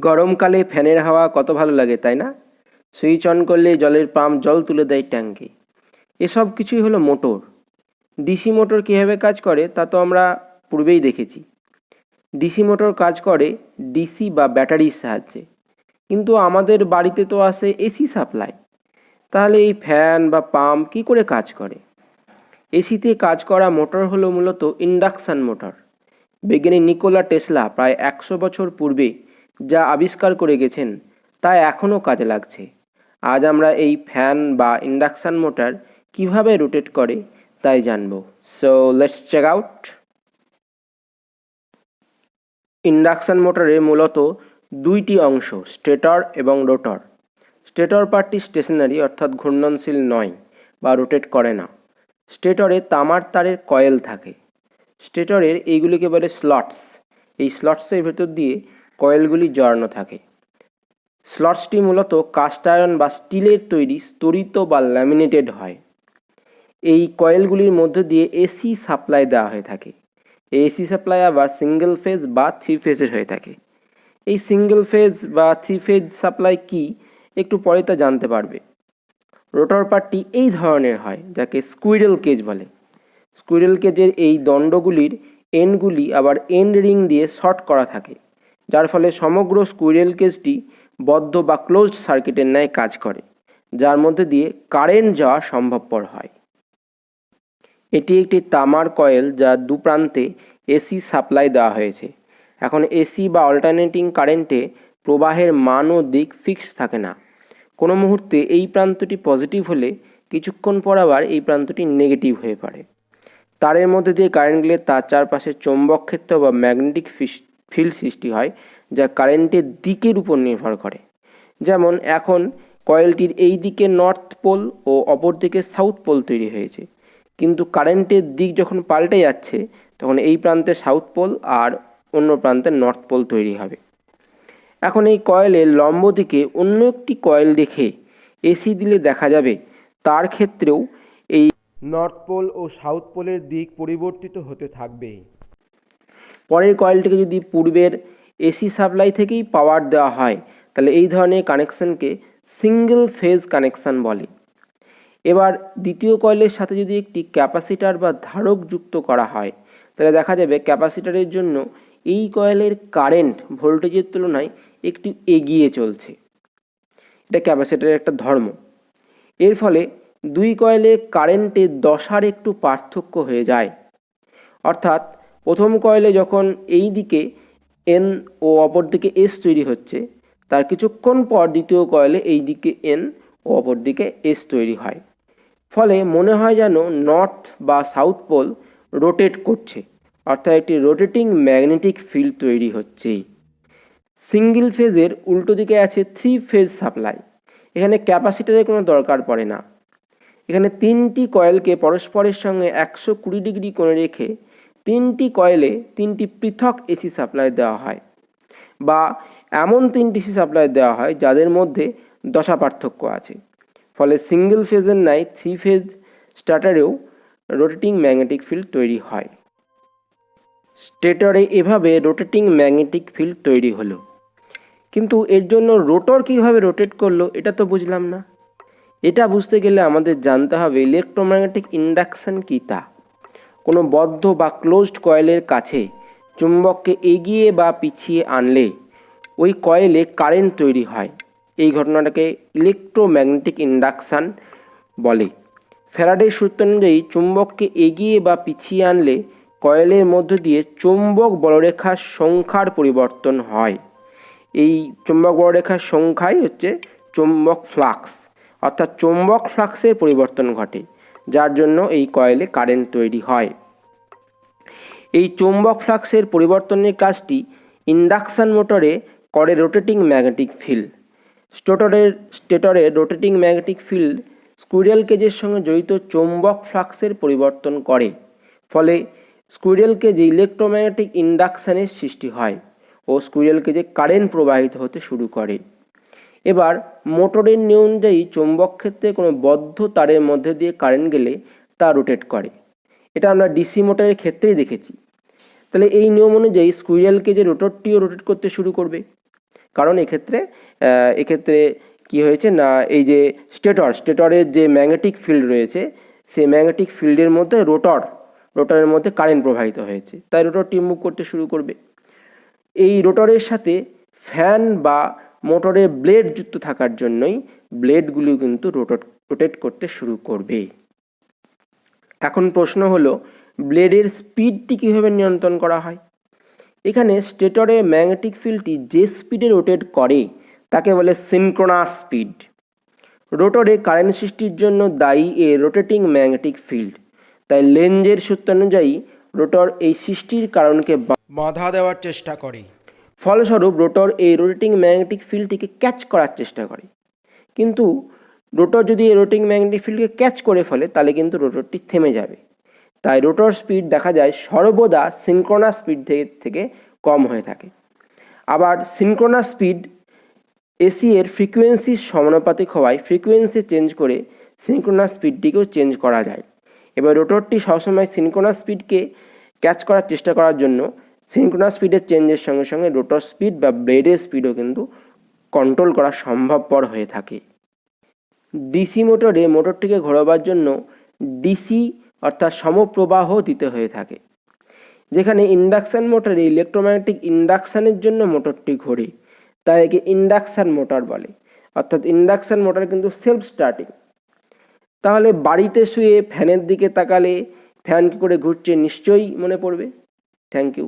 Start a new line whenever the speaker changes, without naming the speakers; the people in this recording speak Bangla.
গরমকালে ফ্যানের হাওয়া কত ভালো লাগে, তাই না? সুইচ অন করলে জলের পাম্প জল তুলে দেয় ট্যাঙ্কে। এসব কিছুই হলো মোটর। ডিসি মোটর কীভাবে কাজ করে তা তো আমরা পূর্বেই দেখেছি। ডিসি মোটর কাজ করে ডিসি বা ব্যাটারির সাহায্যে। কিন্তু আমাদের বাড়িতে তো আসে এসি সাপ্লাই। তাহলে এই ফ্যান বা পাম্প কী করে কাজ করে? এসিতে কাজ করা মোটর হলো মূলত ইন্ডাকশান মোটর। বিজ্ঞানী নিকোলা টেসলা প্রায় 100 বছর পূর্বে যা আবিষ্কার করে গেছেন তা এখনও কাজে লাগছে। আজ আমরা এই ফ্যান বা ইন্ডাকশান মোটর কিভাবে রোটেট করে তাই জানব। So let's check out. Induction মোটরে মূলত দুইটি অংশ, স্টেটর এবং রোটর। স্টেটর পার্টটি স্টেশনারি অর্থাৎ ঘূর্ণনশীল নয় বা রোটেট করে না। স্টেটরে তামার তারের কয়েল থাকে। স্টেটরের এইগুলিকে বলে স্লটস। এই স্লটসের ভেতর দিয়ে কয়েলগুলি জড়ানো থাকে। স্লটসটি মূলত কাস্ট আয়রন বা স্টিলের তৈরি স্তরিত বা ল্যামিনেটেড হয়। এই কয়েলগুলির মধ্য দিয়ে এসি সাপ্লাই দেওয়া হয়ে থাকে। এই এসি সাপ্লাই আবার সিঙ্গেল ফেজ বা 3 ফেজের হয়ে থাকে। এই সিঙ্গেল ফেজ বা 3 ফেজ সাপ্লাই কি একটু পরে তা জানতে পারবে। রোটর পার্টটি এই ধরনের হয়, যাকে স্কুইরেল কেজ বলে। স্কুইরেল কেজের এই দণ্ডগুলির এন্ডগুলি আবার এন্ড রিং দিয়ে শর্ট করা থাকে, যার ফলে সমগ্র স্কুইরেল কেজটি বদ্ধ বা ক্লোজড সার্কিটের ন্যায় কাজ করে, যার মধ্যে দিয়ে কারেন্ট যাওয়া সম্ভবপর হয়। এটি একটি তামার কয়েল যার দুপ্রান্তে এসি সাপ্লাই দেওয়া হয়েছে। এখন এসি বা অল্টারনেটিং কারেন্টে প্রবাহের মান ও দিক ফিক্স থাকে না। কোনো মুহূর্তে এই প্রান্তটি পজিটিভ হলে কিছুক্ষণ পর আবার এই প্রান্তটি নেগেটিভ হয়ে পড়ে। তারের মধ্যে দিয়ে কারেন্ট গেলে তার চারপাশে চৌম্বক ক্ষেত্র বা ম্যাগনেটিক ফিল্ড সৃষ্টি হয়, যা কারেন্টের দিকের উপর নির্ভর করে। যেমন এখন কয়েলটির এই দিকে নর্থ পোল ও অপর দিকে সাউথ পোল তৈরি হয়েছে, কিন্তু কারেন্টের দিক যখন পাল্টে যাচ্ছে তখন এই প্রান্তে সাউথ পোল আর অন্য প্রান্তে নর্থ পোল তৈরি হবে। এখন এই কয়েলের লম্ব দিকে অন্য একটি কয়েল রেখে এসি দিলে দেখা যাবে তার ক্ষেত্রেও এই নর্থ পোল ও সাউথ পোলের দিক পরিবর্তিত হতে থাকবে। পরের কয়েলটিকে যদি পূর্বের এসি সাপ্লাই থেকেই পাওয়ার দেওয়া হয় তাহলে এই ধরনের কানেকশানকে সিঙ্গেল ফেজ কানেকশান বলে। এবার দ্বিতীয় কয়েলের সাথে যদি একটি ক্যাপাসিটার বা ধারক যুক্ত করা হয় তাহলে দেখা যাবে ক্যাপাসিটারের জন্য এই কয়েলের কারেন্ট ভোল্টেজের তুলনায় একটু এগিয়ে চলছে। এটা ক্যাপাসিটারের একটা ধর্ম। এর ফলে দুই কয়েলে কারেন্টের দশার একটু পার্থক্য হয়ে যায়। অর্থাৎ প্রথম কয়েলে যখন এই দিকে এন ও অপর দিকে এস তৈরি হচ্ছে, তার কিছুক্ষণ পর দ্বিতীয় কয়েলে এই দিকে এন ও অপর দিকে এস তৈরি হয়। ফলে মনে হয় যেন নর্থ বা সাউথ পোল রোটেট করছে, অর্থাৎ একটি রোটেটিং ম্যাগনেটিক ফিল্ড তৈরি হচ্ছে। সিঙ্গেল ফেজের উল্টো দিকে আছে 3 ফেজ সাপ্লাই। এখানে ক্যাপাসিটারের কোনো দরকার পড়ে না। এখানে তিনটি কয়েলকে পরস্পরের সঙ্গে 120 ডিগ্রি কোণে রেখে তিনটি কয়েলে তিনটি পৃথক এসি সাপ্লাই দেওয়া হয়, বা এমন তিনটি এসি সাপ্লাই দেওয়া হয় যাদের মধ্যে দশা পার্থক্য আছে। ফলে সিঙ্গেল ফেজের ন্যায় 3 ফেজ স্টার্টারেও রোটেটিং ম্যাগনেটিক ফিল্ড তৈরি হয়। স্টেটরে এভাবে রোটেটিং ম্যাগনেটিক ফিল্ড তৈরি হলো, কিন্তু এর জন্য রোটর কীভাবে রোটেট করলো এটা তো বুঝলাম না। এটা বুঝতে গেলে আমাদের জানতে হবে ইলেকট্রোম্যাগনেটিক ইন্ডাকশন কী তা। কোনো বদ্ধ বা ক্লোজড কয়েলের কাছে চুম্বককে এগিয়ে বা পিছিয়ে আনলে ওই কয়েলে কারেন্ট তৈরি হয়। এই ঘটনাটাকে ইলেকট্রোম্যাগনেটিক ইন্ডাকশান বলে। ফ্যারাডের সূত্র অনুযায়ী চুম্বককে এগিয়ে বা পিছিয়ে আনলে কয়েলের মধ্য দিয়ে চৌম্বক বলরেখার সংখ্যার পরিবর্তন হয়। এই চৌম্বক বলরেখার সংখ্যাই হচ্ছে চৌম্বক ফ্লাক্স, অর্থাৎ চৌম্বক ফ্লাক্সের পরিবর্তন ঘটে, যার জন্য এই কয়েলে কারেন্ট তৈরি হয়। এই চৌম্বক ফ্লাক্সের পরিবর্তনের কাজটি ইন্ডাকশান মোটরে করে রোটেটিং ম্যাগনেটিক ফিল্ড। স্টেটরের রোটেটিং ম্যাগনেটিক ফিল্ড স্কুইরেল কেজের সঙ্গে জড়িত চৌম্বক ফ্লাক্সের পরিবর্তন করে। ফলে স্কুইরেল কেজে ইলেকট্রোম্যাগনেটিক ইন্ডাকশানের সৃষ্টি হয় ও স্কুইরেল কেজে কারেন্ট প্রবাহিত হতে শুরু করে। এবার মোটরের নিয়ম অনুযায়ী চৌম্বক ক্ষেত্রে কোনো বদ্ধ তারের মধ্যে দিয়ে কারেন্ট গেলে তা রোটেট করে। এটা আমরা ডিসি মোটরের ক্ষেত্রেই দেখেছি। তাহলে এই নিয়ম অনুযায়ী স্কুইরেল কেজে রোটরটিও রোটেট করতে শুরু করবে। কারণ এক্ষেত্রে কি হয়েছে না, এই যে স্টেটরের যে ম্যাগনেটিক ফিল্ড রয়েছে সেই ম্যাগনেটিক ফিল্ডের মধ্যে রোটরের মধ্যে কারেন্ট প্রবাহিত হয়েছে, তাই রোটরটি মুভ করতে শুরু করবে। এই রোটরের সাথে ফ্যান বা মোটরের ব্লেড যুক্ত থাকার জন্যই ব্লেডগুলো কিন্তু রোটেট করতে শুরু করবে। এখন প্রশ্ন হলো, ব্লেডের স্পিডটি কীভাবে নিয়ন্ত্রণ করা হয়? এখানে স্টেটরে ম্যাগনেটিক ফিল্ডটি যে স্পিডে রোটেট করে তাকে বলে সিনক্রোনাস স্পিড। রোটরে কারেন্ট সৃষ্টির জন্য দায়ী এর রোটেটিং ম্যাগনেটিক ফিল্ড, তাই লেঞ্জের সূত্র অনুযায়ী রোটর এই সৃষ্টির কারণকে বাধা দেওয়ার চেষ্টা করে। ফলস্বরূপ রোটর এই রোটেটিং ম্যাগনেটিক ফিল্ডটিকে ক্যাচ করার চেষ্টা করে, কিন্তু রোটর যদি এই রোটেটিং ম্যাগনেটিক ফিল্ডকে ক্যাচ করে ফেলে তাহলে কিন্তু রোটরটি থেমে যাবে। তাই রোটর স্পিড দেখা যায় সর্বদা সিনক্রোনাস স্পিড থেকে কম হয়ে থাকে। আবার সিনক্রোনাস স্পিড এসি এর ফ্রিকোয়েন্সির সমানুপাতিক হওয়ায় ফ্রিকোয়েন্সি চেঞ্জ করে সিনক্রোনাস স্পিডটিকেও চেঞ্জ করা যায়। এবার রোটরটি সবসময় সিনক্রোনাস স্পিডকে ক্যাচ করার চেষ্টা করার জন্য সিনক্রোনাস স্পিডের চেঞ্জের সঙ্গে সঙ্গে রোটর স্পিড বা ব্লেডের স্পিডও কিন্তু কন্ট্রোল করা সম্ভবপর হয়ে থাকে। ডিসি মোটরে মোটরটিকে ঘোরাবার জন্য ডিসি অর্থাৎ সমপ্রবাহ দিতে হয়ে থাকে, যেখানে ইন্ডাকশান মোটরে ইলেকট্রোম্যাগনেটিক ইন্ডাকশানের জন্য মোটরটি ঘোরে, তাই একে ইন্ডাকশান মোটর বলে। অর্থাৎ ইন্ডাকশান মোটর কিন্তু সেলফ স্টার্টিং। তাহলে বাড়িতে শুয়ে ফ্যানের দিকে তাকালে ফ্যান কী করে ঘুরছে নিশ্চয়ই মনে পড়বে। Thank you.